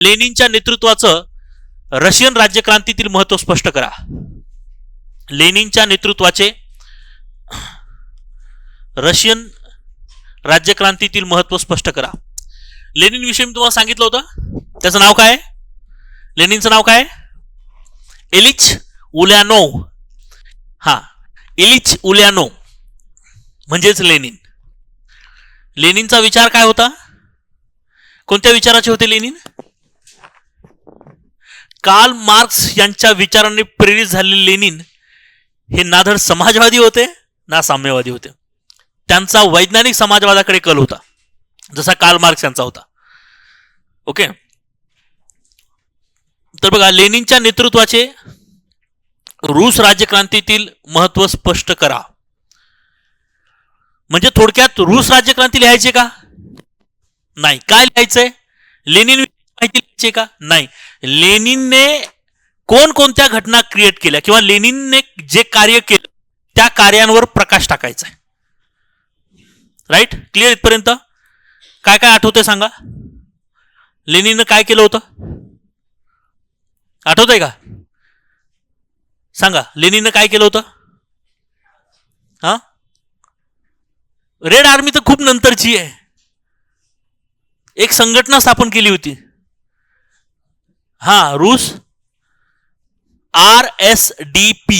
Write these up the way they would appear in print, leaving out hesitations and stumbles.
लेनिनच्या नेतृत्वाचं Russian राज्यक्रांतीतील महत्व स्पष्ट करा. लेनिनच्या नेतृत्वाचे रशियन राज्यक्रांतीतील महत्व स्पष्ट करा. लेनिन विषयी मी तुम्हाला सांगितलं होतं. त्याचं नाव काय? लेनिनचं नाव काय? Ilyich Ulyanov. इलिच उल्यानोव म्हणजेच लेनिन. लेनिनचा विचार काय होता? कोणत्या विचाराचे होते लेनिन? कार्ल मार्क्स यांच्या विचारांनी प्रेरित झालेले लेनिन हे ना धड समाजवादी होते ना साम्यवादी होते. त्यांचा वैज्ञानिक समाजवादाकडे कल होता, जसा कार्ल मार्क्स यांचा होता. ओके. तर बघा, लेनिनच्या नेतृत्वाचे रूस राज्यक्रांतीतील महत्व स्पष्ट करा. म्हणजे थोडक्यात रूस राज्यक्रांती लिहायचे का? नाही. काय लिहायचंय? लेनिन माहिती लिहायचे का? नाही. लेनिनने कोणकोणत्या घटना क्रिएट केल्या किंवा लेनिनने जे कार्य केलं त्या कार्यांवर प्रकाश टाकायचा आहे. राईट? क्लिअर इथपर्यंत? काय काय आठवतंय सांगा. लेनिनने काय केलं होतं? आठवतंय का? सांगा. लेनिनने काय केलं होतं? रेड आर्मी तर खूप नंतरची आहे. एक संघटना स्थापन केली होती. रूस RSDP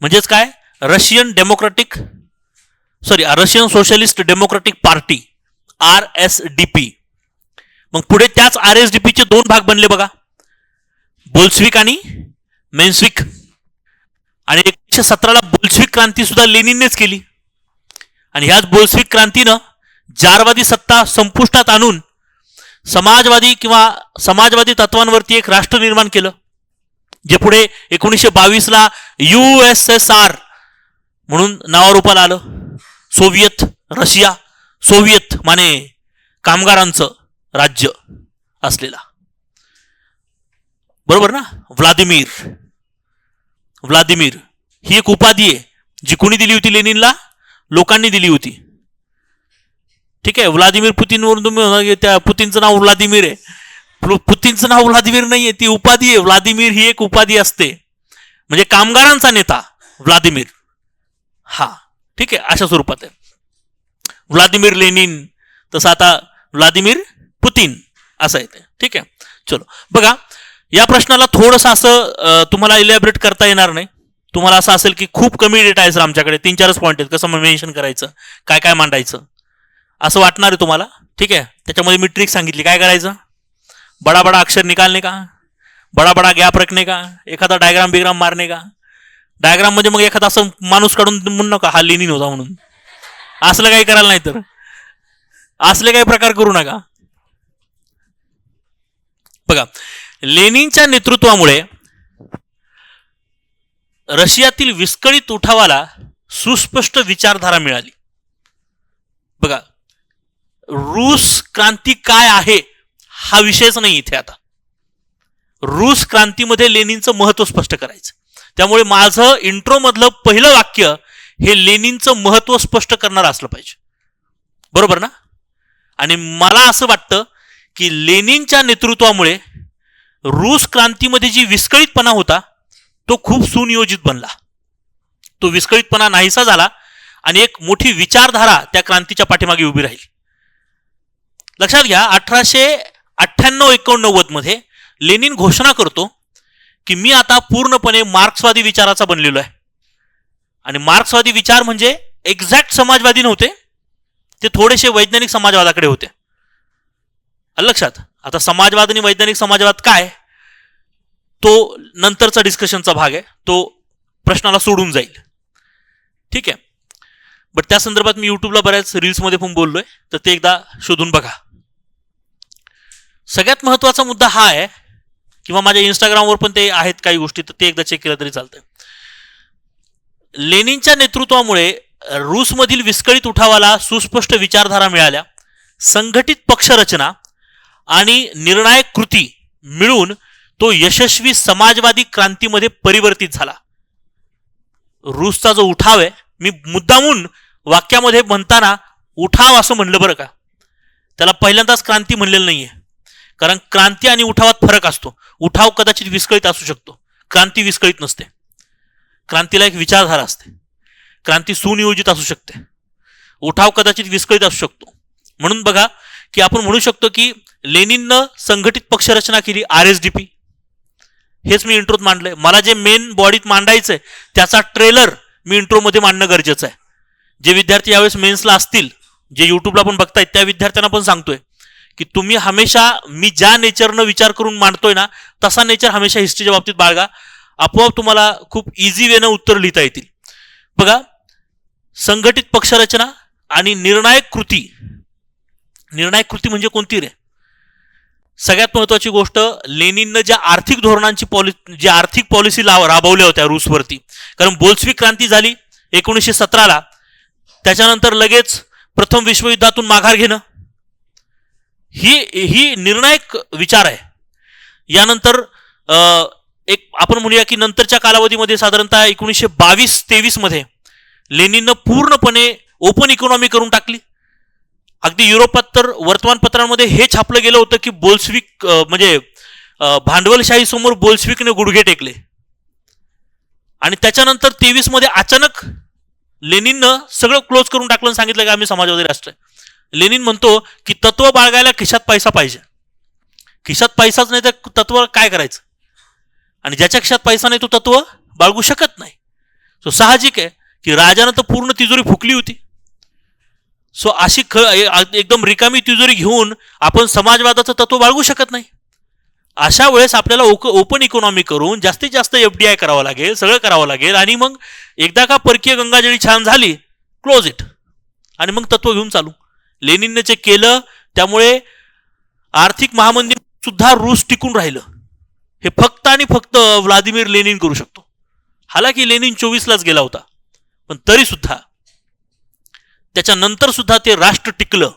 म्हणजेच काय? Russian socialist democratic party, RSDP. मग पुढे त्याच RSDP चे दोन भाग बनले बघा, बोल्शविक आणि मेन्शविक. आणि 1917ला बोल्शविक क्रांती सुद्धा लेनिननेच केली. आणि ह्याच बोल्शविक क्रांतीनं जारवादी सत्ता संपुष्टात आणून समाजवादी तत्वांवरती एक राष्ट्र निर्माण केलं, जे पुढे 1922ला USSR म्हणून नावारूपाला आलं. सोव्हिएत माने कामगारांचं राज्य असलेला. बरोबर ना? व्लादिमीर ही एक उपाधी आहे जी कोणी दिली होती लेनिनला? लोकांनी दिली होती. ठीक आहे. व्लादिमीर पुतीनवरून तुम्ही त्या पुतीनचं नाव व्लादिमीर आहे. पुतीनचं नाव व्लादिमीर नाहीये, ती उपाधी आहे. व्लादिमीर ही एक उपाधी असते, म्हणजे कामगारांचा नेता व्लादिमीर. ठीक आहे. अशा स्वरूपात आहे व्लादिमीर लेनिन. तसं आता व्लादिमीर पुतीन असं येते. ठीक आहे. चलो बघा, या प्रश्नाला थोडंसं असं तुम्हाला इलॅबरेट करता येणार नाही. तुम्हाला असं असेल की खूप कमी डेटा आहे सर आमच्याकडे, 3-4 पॉईंट आहेत, कसं मेन्शन करायचं, काय काय मांडायचं, असं वाटणार आहे तुम्हाला. ठीक आहे. त्याच्यामध्ये मी ट्रिक सांगितली. काय करायचं? बडा बडा अक्षर निकालने का, बडा बडा गॅप रखने का, एखादा डायग्राम मारने का. डायग्राम मध्ये मग एखादा असं माणूस काढून म्हणू नका हा लेनिन होता म्हणून. असलं काही करायला नाही, तर असले काही प्रकार करू नका. बघा, लेनिनच्या नेतृत्वामुळे रशियातील विस्कळीत उठावाला सुस्पष्ट विचारधारा मिळाली. बघा, रूस क्रांती काय आहे हा विषयच नाही इथे. आता रूस क्रांतीमध्ये लेनिनचं महत्व स्पष्ट करायचं. त्यामुळे माझं इंट्रो मधलं पहिलं वाक्य हे लेनिनचं महत्व स्पष्ट करणार असलं पाहिजे. बरोबर ना? आणि मला असं वाटतं की लेनिनच्या नेतृत्वामुळे रूस क्रांतीमध्ये जी विस्कळीतपणा होता तो खूप सुनियोजित बनला. तो विस्कळीतपणा नाहीसा झाला आणि एक मोठी विचारधारा त्या क्रांतीच्या पाठीमागे उभी राहिली. लक्षात घ्या, 1898-89 मध्ये लेनिन घोषणा करतो की मी आता पूर्णपणे मार्क्सवादी विचाराचा बनलेलो आहे. आणि मार्क्सवादी विचार म्हणजे एक्झॅक्ट समाजवादी नव्हते, ते थोडेसे वैज्ञानिक समाजवादाकडे होते. लक्षात. आता समाजवाद आणि वैज्ञानिक समाजवाद काय, तो नंतरचा डिस्कशनचा भाग आहे, तो प्रश्नाला सोडून जाईल. ठीक आहे. बट त्या संदर्भात मी युट्यूबला बऱ्याच रील्समध्ये पण बोललोय, तर ते एकदा शोधून बघा. सगळ्यात महत्वाचा मुद्दा हा आहे, किंवा माझ्या इंस्टाग्रामवर पण ते आहेत काही गोष्टी, तर ते एकदा चेक केलं तरी चालतंय. लेनिनच्या नेतृत्वामुळे रूसमधील विस्कळीत उठावाला सुस्पष्ट विचारधारा मिळाल्या, संघटित पक्षरचना आणि निर्णायक कृती मिळून तो यशस्वी समाजवादी क्रांतीमध्ये परिवर्तित झाला. रूसचा जो उठाव आहे, मी मुद्दामून वाक्यामध्ये म्हणताना उठाव असं म्हणलं बरं का, त्याला पहिल्यांदाच क्रांती म्हणलेलं नाहीये. कारण क्रांती आणि उठावात फरक असतो. उठाव कदाचित विस्कळीत असू शकतो, क्रांती विस्कळीत नसते. क्रांतीला एक विचारधारा असते, क्रांती सुनियोजित असू शकते, उठाव कदाचित विस्कळीत असू शकतो. म्हणून बघा की आपण म्हणू शकतो की लेनिननं संघटित पक्ष रचना केली, RSDP. हेच मी इंट्रोत मांडलंय. मला जे मेन बॉडीत मांडायचंय त्याचा ट्रेलर मी इंट्रोमध्ये मांडणं गरजेचं आहे. जे विद्यार्थी यावेळेस मेन्सला असतील, जे युट्यूबला पण बघतायत, त्या विद्यार्थ्यांना पण सांगतोय की तुम्ही हमेशा मी ज्या नेचरनं विचार करून मांडतोय ना तसा नेचर हमेशा हिस्ट्रीच्या बाबतीत बाळगा. आपोआप तुम्हाला खूप इझी वेनं उत्तर लिहिता येतील. बघा, संघटित पक्षरचना आणि निर्णायक कृती. निर्णायक कृती म्हणजे कोणती रे? सगळ्यात महत्वाची गोष्ट, लेनिननं ज्या आर्थिक धोरणांची ज्या आर्थिक पॉलिसी राबवल्या होत्या रूसवरती. कारण बोल्शेविक क्रांती झाली 1917ला, त्याच्यानंतर लगेच प्रथम विश्वयुद्धातून माघार घेणं, ही निर्णायक विचार आहे. यानंतर एक आपण म्हणूया की नंतरच्या कालावधीमध्ये साधारणतः 1922-23 मध्ये लेनिननं पूर्णपणे ओपन इकॉनॉमी करून टाकली. अगदी युरोपात तर वर्तमानपत्रांमध्ये हे छापलं गेलं होतं की बोल्शेविक म्हणजे भांडवलशाही समोर बोल्शेविकने गुडघे टेकले. आणि त्याच्यानंतर 23 मध्ये अचानक लेनिननं सगळं क्लोज करून टाकलं, सांगितलं की आम्ही समाजवादी राष्ट्र आहे. लेनिन म्हणतो की तत्व बाळगायला खिशात पैसा पाहिजे. खिशात पैसाच नाही तर तत्व काय करायचं? आणि ज्याच्या खिशात पैसा नाही तो तत्व बाळगू शकत नाही. सो साहजिक आहे की राजानं तर पूर्ण तिजोरी फुकली होती. सो अशी एकदम रिकामी तिजोरी घेऊन आपण समाजवादाचं तत्व बाळगू शकत नाही. अशा वेळेस आपल्याला ओपन इकॉनॉमी करून जास्तीत जास्त FDI करावं लागेल, सगळं करावं लागेल. आणि मग एकदा का परकीय गंगाजळी छान झाली, क्लोज इट, आणि मग तत्व घेऊन चालू. लेनिनने जे केलं त्यामुळे आर्थिक महामंदी सुद्धा रूस टिकून राहिलं. हे फक्त आणि फक्त व्लादिमीर लेनिन करू शकतो. हालाकी लेनिन 24लाच गेला होता, पण तरी सुद्धा त्याच्यानंतर सुद्धा ते राष्ट्र टिकलं,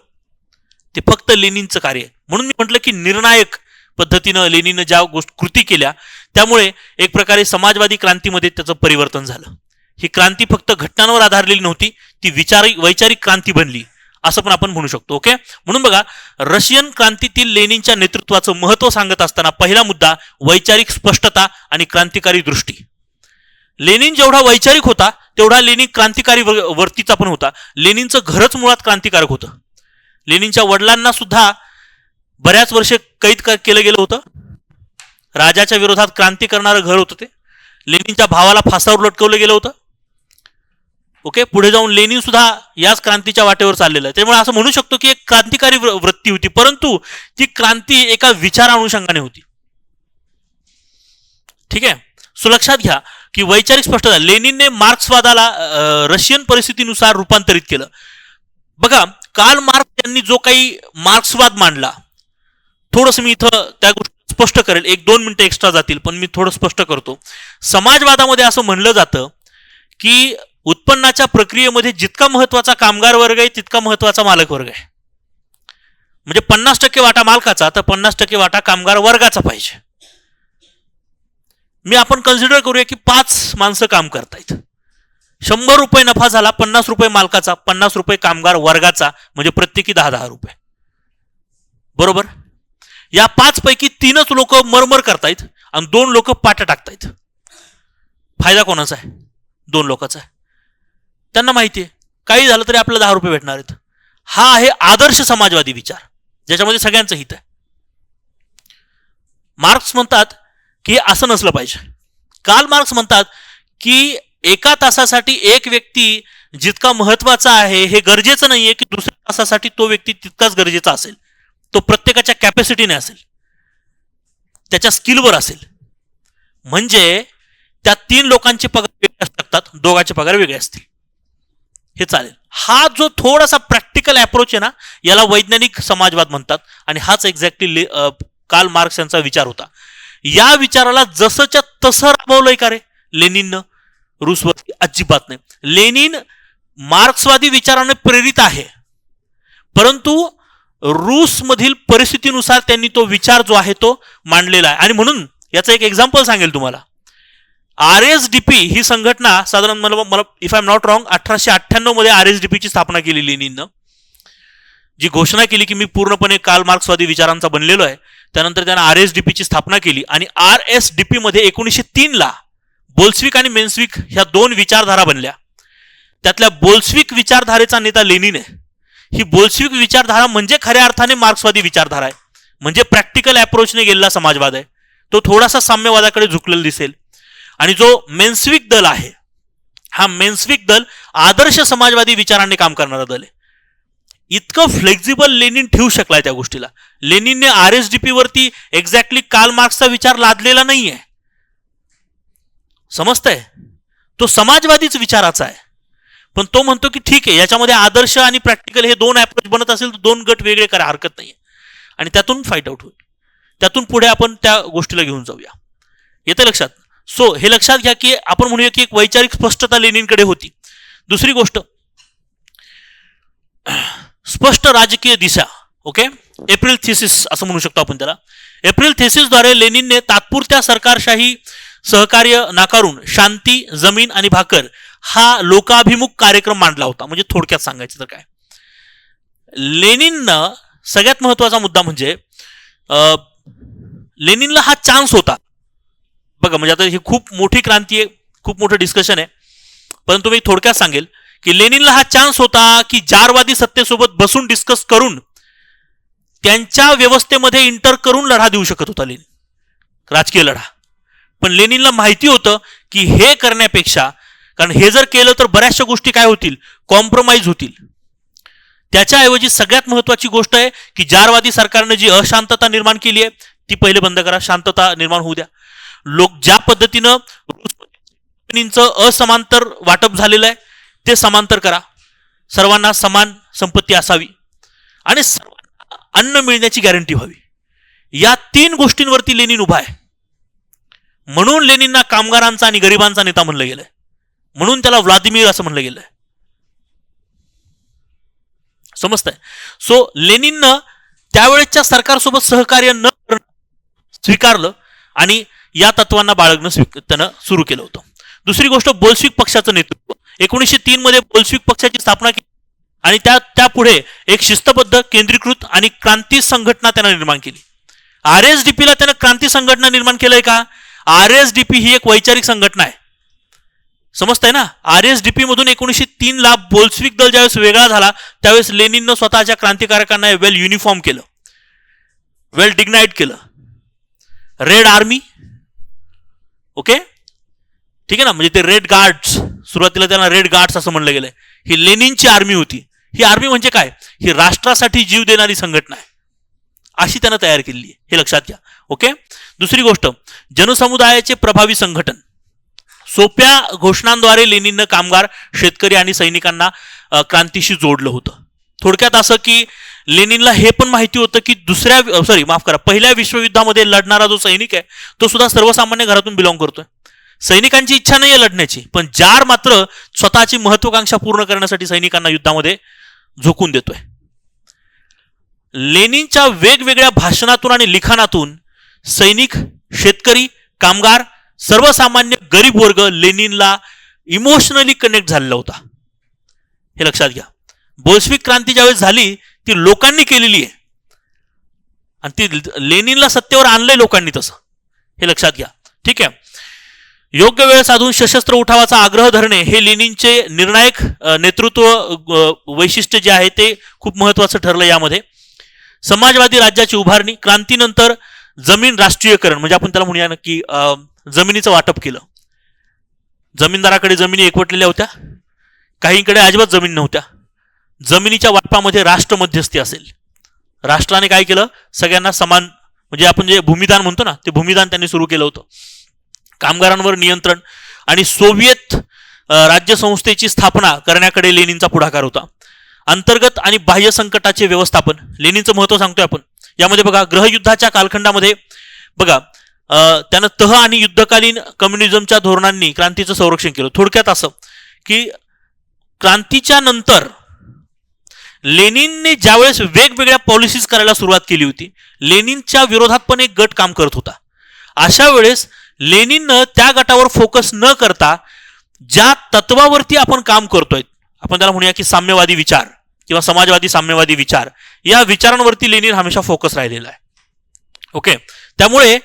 ते फक्त लेनिनचं कार्य. म्हणून मी म्हटलं की निर्णायक पद्धतीनं लेनिननं ज्या कृती केल्या त्यामुळे एक प्रकारे समाजवादी क्रांतीमध्ये त्याचं परिवर्तन झालं. ही क्रांती फक्त घटनांवर आधारलेली नव्हती, ती वैचारिक क्रांती बनली असं पण आपण म्हणू शकतो. ओके, म्हणून बघा, रशियन क्रांतीतील लेनिनच्या नेतृत्वाचं महत्व सांगत असताना पहिला मुद्दा वैचारिक स्पष्टता आणि क्रांतिकारी दृष्टी. लेनिन जेवढा वैचारिक होता तेवढा लेनिन क्रांतिकारी वर्तीचा पण होता. लेनिनचं घरच मुळात क्रांतिकारक होतं. लेनिनच्या वडिलांना सुद्धा बऱ्याच वर्षे कैद केलं गेलं होतं. राजाच्या विरोधात क्रांती करणारं घर होतं ते. लेनिनच्या भावाला फासावर लटकवलं गेलं होतं. ओके, पुढे जाऊन लेनिन सुद्धा याच क्रांतीच्या वाटेवर चाललेलं आहे. त्यामुळे असं म्हणू शकतो की एक क्रांतिकारी वृत्ती होती, परंतु ती क्रांती एका विचारानुषंगाने होती. ठीक आहे, सो लक्षात घ्या की वैचारिक स्पष्टता. लेनिनने मार्क्सवादाला रशियन परिस्थितीनुसार रूपांतरित केलं. बघा, कार्ल मार्क्स यांनी जो काही मार्क्सवाद मांडला, थोडंसं मी इथं त्या गोष्टी स्पष्ट करेल, 1-2 मिनिटं एक्स्ट्रा जातील पण मी थोडं स्पष्ट करतो. समाजवादामध्ये असं म्हणलं जातं की उत्पन्नाच्या प्रक्रियेमध्ये जितका महत्वाचा कामगार वर्ग आहे तितका महत्वाचा मालक वर्ग आहे. म्हणजे 50% वाटा मालकाचा तर 50% वाटा कामगार वर्गाचा पाहिजे. मी आपण कन्सिडर करूया की 5 माणसं काम करतायत, 100 रुपये नफा झाला, 50 रुपये मालकाचा, 50 रुपये कामगार वर्गाचा, म्हणजे प्रत्येकी 10-10 रुपये. बरोबर? या 5 पैकी 3च लोक मरमर करतायत आणि 2 लोक पाट्या टाकतायत. फायदा कोणाचा आहे? 2 लोकांचा आहे. त्यांना माहिती आहे काही झालं तरी आपल्याला 10 रुपये भेटणार आहेत. हा आहे आदर्श समाजवादी विचार, ज्याच्यामध्ये सगळ्यांचं हित आहे. मार्क्स म्हणतात की असं नसलं पाहिजे. कार्ल मार्क्स म्हणतात की एका तासासाठी एक व्यक्ती जितका महत्वाचा आहे हे गरजेचं नाहीये की दुसऱ्या तासासाठी तो व्यक्ती तितकाच गरजेचा असेल. तो प्रत्येकाच्या कॅपॅसिटीने असेल, त्याच्या स्किलवर असेल. म्हणजे त्या 3 लोकांचे पगार वेगळे असू शकतात, दोघांचे पगार वेगळे असतील, हे चालेल. हा जो थोडासा प्रॅक्टिकल अप्रोच आहे ना, याला वैज्ञानिक समाजवाद म्हणतात. आणि हाच एक्झॅक्टली कार्ल मार्क्स यांचा विचार होता. या विचाराला जसंच्या तसं राबवलंय का रे लेनिननं रूसवरती? अजिबात नाही. लेनिन मार्क्सवादी विचाराने प्रेरित आहे, परंतु रूसमधील परिस्थितीनुसार त्यांनी तो विचार जो आहे तो मांडलेला आहे. आणि म्हणून याचं एक एक्झाम्पल सांगेल तुम्हाला. RSDP ही संघटना साधारण मला if I am not wrong 1898 मध्ये RSDP ची स्थापना केली लेनिननं. जी घोषणा केली की मी पूर्णपणे कार्ल मार्क्सवादी विचारांचा बनलेलो आहे, त्यानंतर त्यानं RSDPची स्थापना केली आणि RSDP मध्ये 1903ला बोल्शविक आणि मेन्शविक ह्या दोन विचारधारा बनल्या. त्यातल्या बोल्शविक विचारधारेचा नेता लेनिन आहे. ही बोल्शविक विचारधारा म्हणजे खऱ्या अर्थाने मार्क्सवादी विचारधारा आहे, म्हणजे प्रॅक्टिकल अप्रोचने गेलेला समाजवाद आहे. तो थोडासा साम्यवादाकडे झुकलेला दिसेल. आणि जो मेन्शविक दल आहे, हा मेन्शविक दल आदर्श समाजवादी विचारांनी काम करणारा दल आहे. इतकं फ्लेक्झिबल लेनिन ठेवू शकलाय त्या गोष्टीला. लेनिनने RSDP वरती एक्झॅक्टली कार्ल मार्क्सचा विचार लादलेला नाहीये, समजतंय? तो समाजवादीच विचाराचा आहे, पण तो म्हणतो की ठीक आहे, याच्यामध्ये आदर्श आणि प्रॅक्टिकल हे दोन अप्रोच बनत असेल तर दोन गट वेगळे करा, हरकत नाहीये. आणि त्यातून फाईट आउट होईल. त्यातून पुढे आपण त्या गोष्टीला घेऊन जाऊया. येते लक्षात? सो हे लक्षात घ्या की आपण म्हणूया की एक वैचारिक स्पष्टता लेनिनकडे होती. दुसरी गोष्ट, स्पष्ट राजकीय दिशा. ओके, एप्रिल थिसिस असं म्हणू शकतो आपण त्याला. एप्रिल थिसिसद्वारे लेनिनने तात्पुरत्या सरकारशाही सहकार्य नाकारून शांती, जमीन आणि भाकर हा लोकाभिमुख कार्यक्रम मांडला होता. म्हणजे थोडक्यात सांगायचं तर काय, लेनिननं सगळ्यात महत्वाचा मुद्दा म्हणजे लेनिनला हा चान्स होता बघा. म्हणजे आता ही खूप मोठी क्रांती आहे, खूप मोठं डिस्कशन आहे, परंतु मी थोडक्यात सांगेल की लेनिनला हा चान्स होता की जारवादी सत्तेसोबत बसून डिस्कस करून त्यांच्या व्यवस्थेमध्ये इंटर करून लढा देऊ शकत होता लेनिन, राजकीय लढा. पण लेनिनला माहिती होतं की हे करण्यापेक्षा, कारण हे जर केलं तर बऱ्याचशा गोष्टी काय होतील, कॉम्प्रोमाइज होतील. त्याच्याऐवजी सगळ्यात महत्वाची गोष्ट आहे की जारवादी सरकारने जी अशांतता निर्माण केली आहे ती पहिले बंद करा, शांतता निर्माण होऊ द्या. लोक ज्या पद्धतीनं असमांतर वाटप झालेलं आहे ते समांतर करा, सर्वांना समान संपत्ती असावी आणि सर्वांना अन्न मिळण्याची गॅरंटी व्हावी. या तीन गोष्टींवरती लेनिन उभा आहे. म्हणून लेनिनना कामगारांचा आणि गरिबांचा नेता म्हणलं गेलंय, म्हणून त्याला व्लादिमीर असं म्हणलं गेलंय. समजतंय? सो लेनिननं त्यावेळेच्या सरकारसोबत सहकार्य न स्वीकारलं आणि या तत्वांना बाळगणं त्यानं सुरू केलं होतं. दुसरी गोष्ट, बोल्शविक पक्षाचं नेतृत्व. 1903 मध्ये बोल्शविक पक्षाची स्थापना केली आणि त्यापुढे एक शिस्तबद्ध, केंद्रीकृत आणि क्रांती संघटना त्यानं निर्माण केली. RSDPला त्यानं क्रांती संघटना निर्माण केलंय का? RSDP ही एक वैचारिक संघटना आहे, समजतंय ना? RSDP मधून 1903ला बोल्शविक दल ज्यावेळेस वेगळा झाला त्यावेळेस लेनिननं स्वतःच्या क्रांतिकारकांना वेल युनिफॉर्म केलं, वेल डिग्नाइट केलं. रेड आर्मी, ओके, ठीक आहे ना? म्हणजे ते रेड गार्ड्स, सुरुवातीला त्यांना रेड गार्ड्स असं म्हणलं गेलंय. ही लेनिनची आर्मी होती. ही आर्मी म्हणजे काय? ही राष्ट्रासाठी जीव देणारी संघटना आहे, अशी त्यानं तयार केली आहे, हे लक्षात घ्या. ओके. दुसरी गोष्ट, जनसमुदायाचे प्रभावी संघटन. सोप्या घोषणांद्वारे लेनिननं कामगार, शेतकरी आणि सैनिकांना क्रांतीशी जोडलं होतं. थोडक्यात असं की लेनिनला हे पण माहिती होतं की पहिल्या विश्वयुद्धामध्ये लढणारा जो सैनिक आहे तो सुद्धा सर्वसामान्य घरातून बिलॉंग करतोय. सैनिकांची इच्छा नाहीये लढण्याची, पण जार मात्र स्वतःची महत्वाकांक्षा पूर्ण करण्यासाठी सैनिकांना युद्धामध्ये झोकून देतोय. लेनिनच्या वेगवेगळ्या भाषणातून आणि लिखाणातून सैनिक, शेतकरी, कामगार, सर्वसामान्य गरीब वर्ग लेनिनला इमोशनली कनेक्ट झालेला होता, हे लक्षात घ्या. बोल्शविक क्रांती ज्यावेळेस झाली ती लोकांनी केलेली आहे आणि ती लेनिनला सत्तेवर आणलंय लोकांनी, तसं हे लक्षात घ्या. ठीक आहे. योग्य वेळ साधून सशस्त्र उठावाचा आग्रह धरणे हे लेनिनचे निर्णायक नेतृत्व वैशिष्ट्य जे आहे ते खूप महत्वाचं ठरलं. यामध्ये समाजवादी राज्याची उभारणी, क्रांतीनंतर जमीन राष्ट्रीयकरण, म्हणजे आपण त्याला म्हणूया की जमिनीचं वाटप केलं. जमीनदाराकडे जमिनी एकवटलेल्या होत्या, काहींकडे अजिबात जमीन नव्हत्या. जमिनीच्या वाटपामध्ये राष्ट्र मध्यस्थी असेल. राष्ट्राने काय केलं, सगळ्यांना समान, म्हणजे आपण जे भूमिदान म्हणतो ना, ते भूमिदान त्यांनी सुरू केलं होतं. कामगारांवर नियंत्रण आणि सोव्हिएत राज्य संस्थेची स्थापना करण्याकडे लेनिनचा पुढाकार होता. अंतर्गत आणि बाह्य संकटाचे व्यवस्थापन, लेनिनचं महत्व सांगतोय आपण. यामध्ये बघा, गृहयुद्धाच्या कालखंडामध्ये बघा त्यानं तह आणि युद्धकालीन कम्युनिझमच्या धोरणांनी क्रांतीचं संरक्षण केलं. थोडक्यात असं की क्रांतीच्या नंतर लेनिनने ज्यावेळेस वेगवेगळ्या पॉलिसीज करायला सुरुवात केली होती, लेनिनच्या विरोधात पण एक गट काम करत होता. अशा वेळेस लेनिननं त्या गटावर फोकस न करता ज्या तत्वावरती आपण काम करतोय, आपण त्याला म्हणूया की साम्यवादी विचार किंवा समाजवादी साम्यवादी विचार, या विचारांवरती लेनिन हमेशा फोकस राहिलेला आहे. ओके, त्यामुळे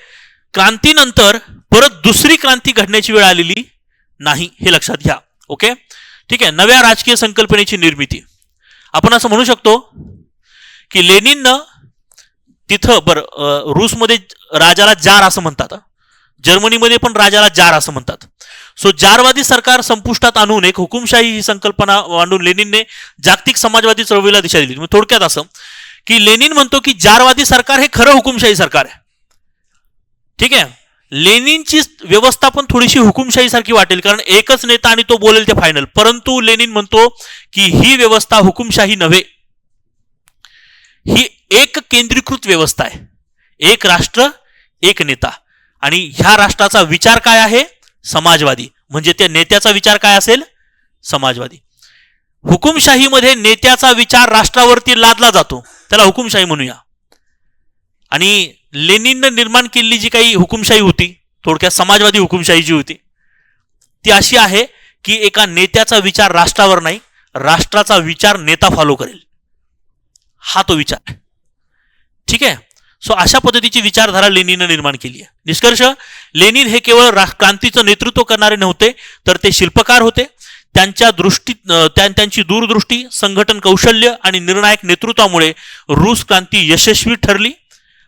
क्रांतीनंतर परत दुसरी क्रांती घडण्याची वेळ आलेली नाही, हे लक्षात घ्या. ओके, ठीक आहे. नव्या राजकीय संकल्पनेची निर्मिती, आपण असं म्हणू शकतो की लेनिननं तिथं रूसमध्ये राजाला जार असं म्हणतात, जर्मनीमध्ये पण राजाला जार असं म्हणतात. सो जारवादी सरकार संपुष्टात आणून एक हुकुमशाही ही संकल्पना मांडून लेनिनने जागतिक समाजवादी चळवळीला दिशा दिली. थोडक्यात असं की लेनिन म्हणतो की जारवादी सरकार हे खरं हुकुमशाही सरकार आहे. ठीक आहे, लेनिनची व्यवस्था पण थोडीशी हुकुमशाही सारखी वाटेल, कारण एकच नेता आणि तो बोलेल ते फायनल. परंतु लेनिन म्हणतो की ही व्यवस्था हुकुमशाही नव्हे, ही एक केंद्रीकृत व्यवस्था आहे. एक राष्ट्र एक नेता, आणि ह्या राष्ट्राचा विचार काय आहे? समाजवादी. म्हणजे त्या नेत्याचा विचार काय असेल? समाजवादी. हुकुमशाहीमध्ये नेत्याचा विचार राष्ट्रावरती लादला जातो, त्याला हुकुमशाही म्हणूया. आणि लेनिननं निर्माण केलेली जी काही हुकुमशाही होती, थोडक्यात समाजवादी हुकुमशाही जी होती, ती अशी आहे की एका नेत्याचा विचार राष्ट्रावर नाही, राष्ट्राचा विचार नेता फॉलो करेल, हा तो विचार आहे. ठीक आहे. सो अशा पद्धतीची विचारधारा लेनिननं निर्माण केली आहे. निष्कर्ष, लेनिन हे केवळ क्रांतीचं नेतृत्व करणारे नव्हते, तर ते शिल्पकार होते. त्यांची दूरदृष्टी, संघटन कौशल्य आणि निर्णायक नेतृत्वामुळे रूस क्रांती यशस्वी ठरली.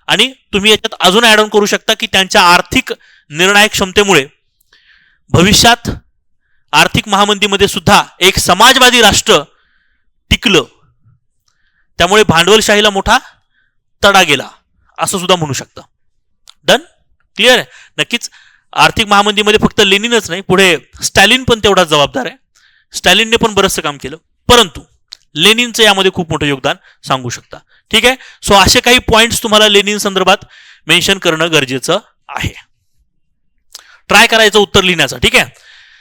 आणि तुम्ही याच्यात अजून ऍड ऑन करू शकता की त्यांच्या आर्थिक निर्णायक क्षमतेमुळे भविष्यात आर्थिक महामंदीमध्ये सुद्धा एक समाजवादी राष्ट्र टिकलं. त्यामुळे भांडवलशाहीला मोठा तडा गेला, असं सुद्धा म्हणू शकता. डन, क्लिअर आहे? नक्कीच आर्थिक महामंदीमध्ये फक्त लेनिनच नाही, पुढे स्टॅलिन पण तेवढाच जबाबदार आहे. स्टॅलिनने पण बरंचसं काम केलं, परंतु लेनिनचं यामध्ये खूप मोठं योगदान सांगू शकता. ठीक आहे. सो असे काही पॉइंट्स तुम्हाला लेनिन संदर्भात मेन्शन करणं गरजेचं आहे. ट्राय करायचं उत्तर लिहिण्याचं. ठीक आहे.